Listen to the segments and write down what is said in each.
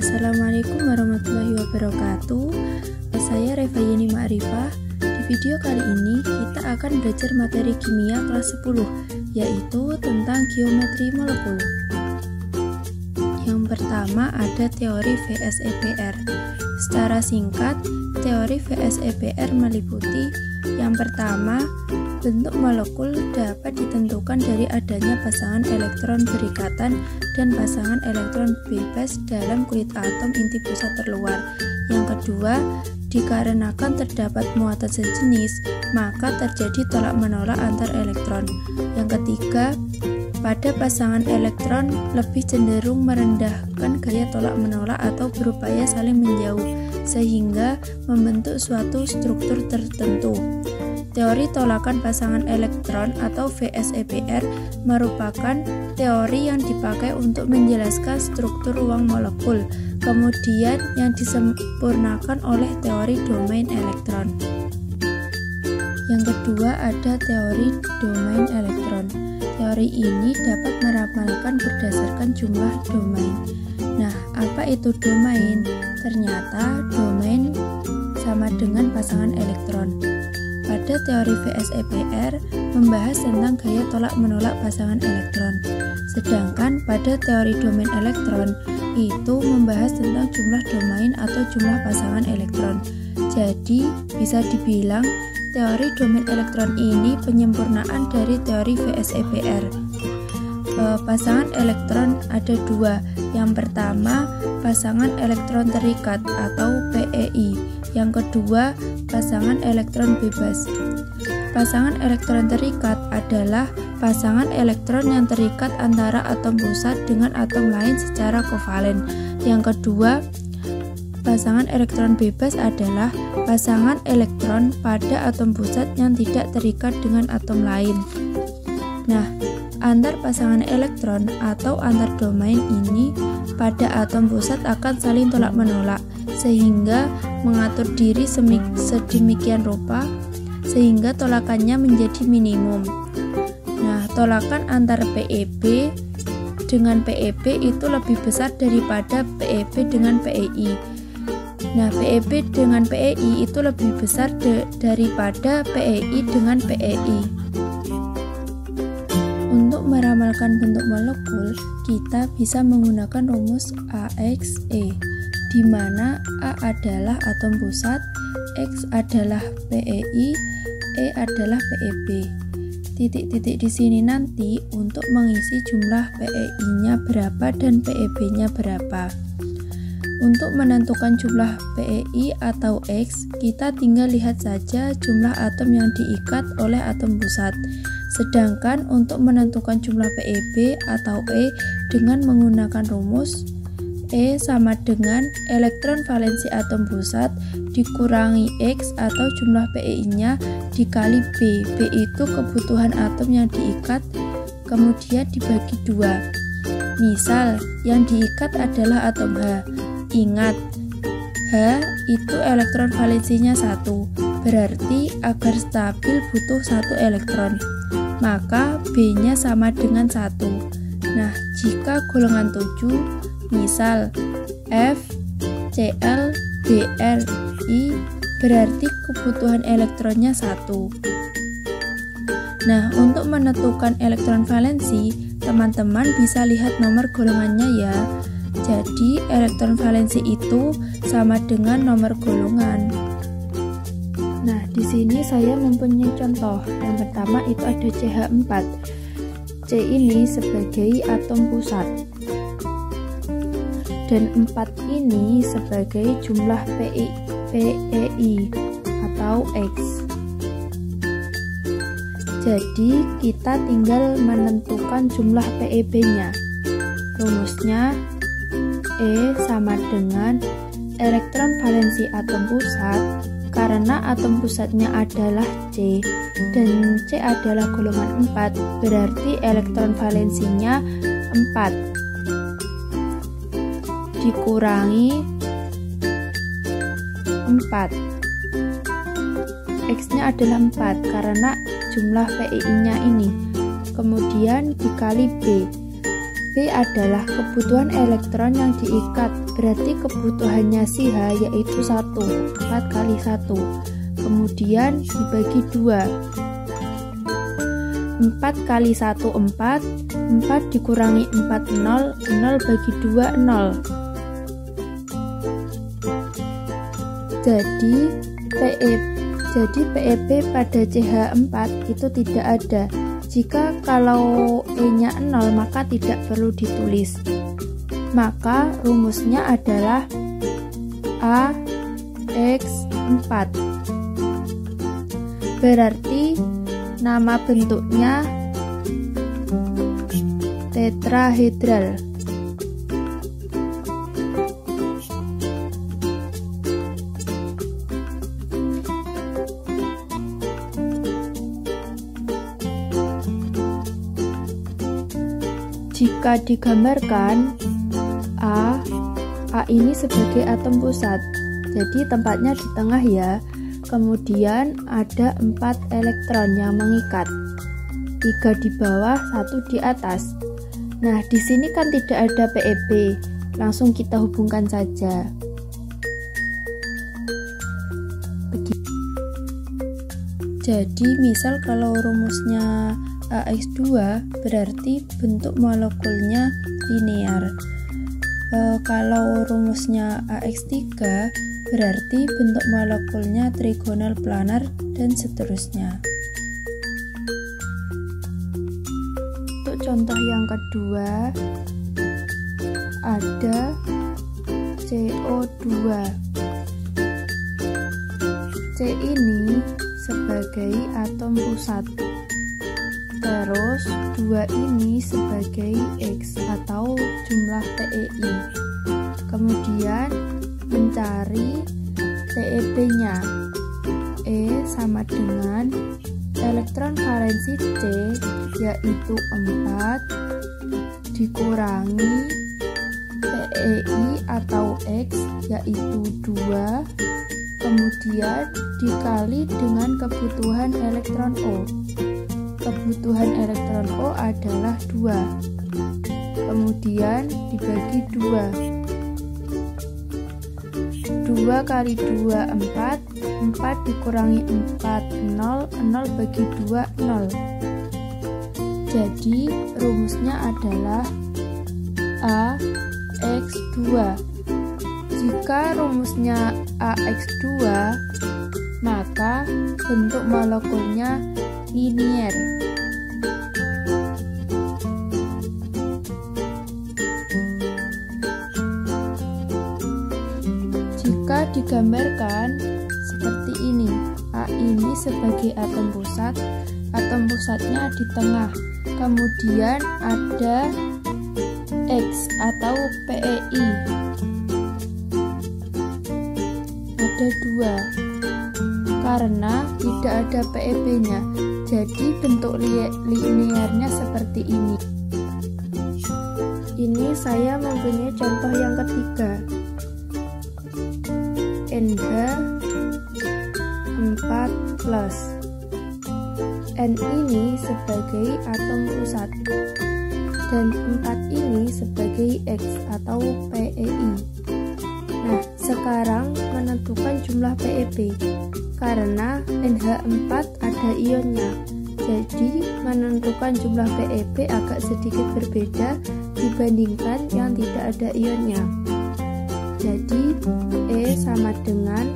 Assalamualaikum warahmatullahi wabarakatuh. Saya Reva Yeni Ma'rifah. Di video kali ini kita akan belajar materi kimia kelas 10, yaitu tentang geometri molekul. Yang pertama ada teori VSEPR. Secara singkat, teori VSEPR meliputi yang pertama, bentuk molekul dapat ditentukan dari adanya pasangan elektron berikatan dan pasangan elektron bebas dalam kulit atom inti pusat terluar. Yang kedua, dikarenakan terdapat muatan sejenis, maka terjadi tolak-menolak antar elektron. Yang ketiga, pada pasangan elektron lebih cenderung merendahkan gaya tolak-menolak atau berupaya saling menjauh, sehingga membentuk suatu struktur tertentu. Teori tolakan pasangan elektron atau VSEPR merupakan teori yang dipakai untuk menjelaskan struktur ruang molekul, kemudian yang disempurnakan oleh teori domain elektron. Yang kedua ada teori domain elektron. Teori ini dapat meramalkan berdasarkan jumlah domain. Nah, apa itu domain? Ternyata domain sama dengan pasangan elektron. Pada teori VSEPR membahas tentang gaya tolak-menolak pasangan elektron. Sedangkan pada teori domain elektron itu membahas tentang jumlah domain atau jumlah pasangan elektron. Jadi, bisa dibilang teori domain elektron ini penyempurnaan dari teori VSEPR. Pasangan elektron ada dua. Yang pertama, pasangan elektron terikat atau PEI. Yang kedua, pasangan elektron bebas. Pasangan elektron terikat adalah pasangan elektron yang terikat antara atom pusat dengan atom lain secara kovalen. Yang kedua, pasangan elektron bebas adalah pasangan elektron pada atom pusat yang tidak terikat dengan atom lain. Nah, antar pasangan elektron atau antar domain ini pada atom pusat akan saling tolak-menolak, sehingga mengatur diri sedemikian rupa sehingga tolakannya menjadi minimum. Nah, tolakan antar PEB dengan PEB itu lebih besar daripada PEB dengan PEI. Nah, PEB dengan PEI itu lebih besar daripada PEI dengan PEI. Untuk meramalkan bentuk molekul, kita bisa menggunakan rumus AXE, di mana A adalah atom pusat, X adalah PEI, E adalah PEB. Titik-titik di sini nanti untuk mengisi jumlah PEI-nya berapa dan PEB-nya berapa. Untuk menentukan jumlah PEI atau X, kita tinggal lihat saja jumlah atom yang diikat oleh atom pusat. Sedangkan untuk menentukan jumlah PEB atau E dengan menggunakan rumus E sama dengan elektron valensi atom pusat dikurangi X atau jumlah PEI-nya dikali B. B itu kebutuhan atom yang diikat, kemudian dibagi 2. Misal, yang diikat adalah atom H. Ingat, H itu elektron valensinya 1, berarti agar stabil butuh 1 elektron. Maka B-nya sama dengan 1. Nah, jika golongan 7, misal F, Cl, Br, I, berarti kebutuhan elektronnya 1. Nah, untuk menentukan elektron valensi, teman-teman bisa lihat nomor golongannya ya. Jadi, elektron valensi itu sama dengan nomor golongan. Nah, di sini saya mempunyai contoh. Yang pertama itu ada CH4. C ini sebagai atom pusat. Dan 4 ini sebagai jumlah PEI atau X. Jadi, kita tinggal menentukan jumlah PEB-nya. Rumusnya E sama dengan elektron valensi atom pusat, karena atom pusatnya adalah C dan C adalah golongan 4, berarti elektron valensinya 4 dikurangi 4. X-nya adalah 4 karena jumlah PEI-nya ini. Kemudian dikali B. B adalah kebutuhan elektron yang diikat berarti kebutuhannya si H yaitu 1, 4 kali 1. Kemudian dibagi 2. 4 kali 1 4, 4 dikurangi 4 0, 0 bagi 2 0. Jadi PEP pada CH4 itu tidak ada. Jika kalau E-nya 0 maka tidak perlu ditulis. Maka rumusnya adalah AX4. Berarti nama bentuknya tetrahedral. Jika digambarkan, A ini sebagai atom pusat, jadi tempatnya di tengah ya. Kemudian ada 4 elektron yang mengikat, 3 di bawah, 1 di atas. Nah, di sini kan tidak ada PEP, langsung kita hubungkan saja. Jadi misal kalau rumusnya AX2 berarti bentuk molekulnya linear. Kalau rumusnya AX3 berarti bentuk molekulnya trigonal planar dan seterusnya. Untuk contoh yang kedua ada CO2. C ini sebagai atom pusat. Terus 2 ini sebagai X atau jumlah PEI. Kemudian mencari PEP-nya. E sama dengan elektron valensi C yaitu 4 dikurangi PEI atau X yaitu 2, kemudian dikali dengan kebutuhan elektron O. Kebutuhan elektron O adalah 2, kemudian dibagi 2. 2 kali 2 4, 4 dikurangi 4 0, 0 bagi 2 0. Jadi rumusnya adalah AX2. Jika rumusnya AX2 maka bentuk molekulnya linear. Jika digambarkan seperti ini, A ini sebagai atom pusat, atom pusatnya di tengah, kemudian ada X atau PEI, ada 2 karena tidak ada PEP-nya. Jadi bentuk linearnya seperti ini. Ini saya mempunyai contoh yang ketiga. NH4+. N ini sebagai atom pusat dan 4 ini sebagai X atau PEI. Nah, sekarang menentukan jumlah PEP. Karena NH4 ada ionnya, jadi menentukan jumlah PEP agak sedikit berbeda dibandingkan yang tidak ada ionnya. Jadi E sama dengan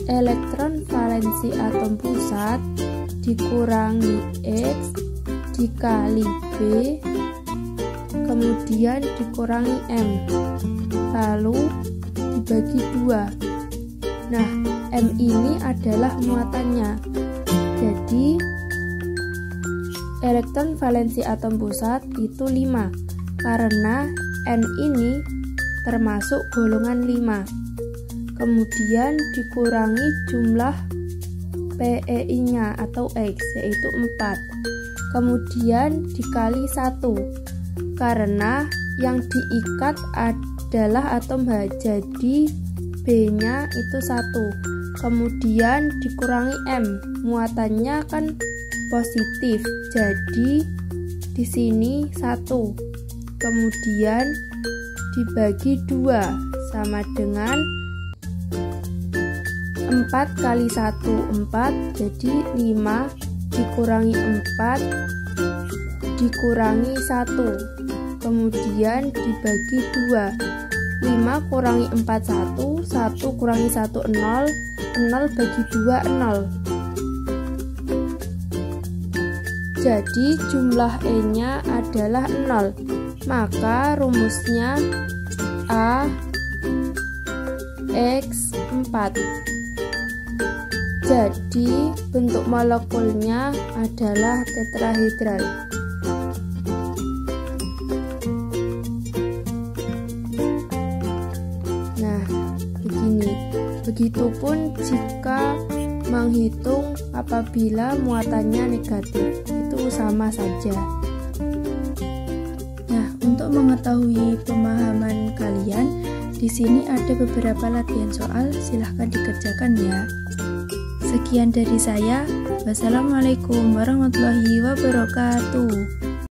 elektron valensi atom pusat dikurangi X dikali B, kemudian dikurangi M, lalu dibagi 2. Nah, M ini adalah muatannya. Jadi elektron valensi atom pusat itu 5 karena N ini termasuk golongan 5. Kemudian dikurangi jumlah PEI-nya atau X yaitu 4. Kemudian dikali 1 karena yang diikat adalah atom H, jadi B-nya itu 1. Kemudian dikurangi M, muatannya kan positif, jadi di sini 1. Kemudian dibagi 2 sama dengan 4 kali 1 4, jadi 5 dikurangi 4 dikurangi 1, kemudian dibagi 2. 5 kurangi 4 1, 1 kurangi 1 0, 0 bagi 2 0. Jadi jumlah E-nya adalah 0. Maka rumusnya A X 4. Jadi bentuk molekulnya adalah tetrahedral. Nah, begini. Begitupun jika menghitung apabila muatannya negatif, itu sama saja. Nah, untuk mengetahui pemahaman kalian, di sini ada beberapa latihan soal, silahkan dikerjakan ya. Sekian dari saya. Wassalamualaikum warahmatullahi wabarakatuh.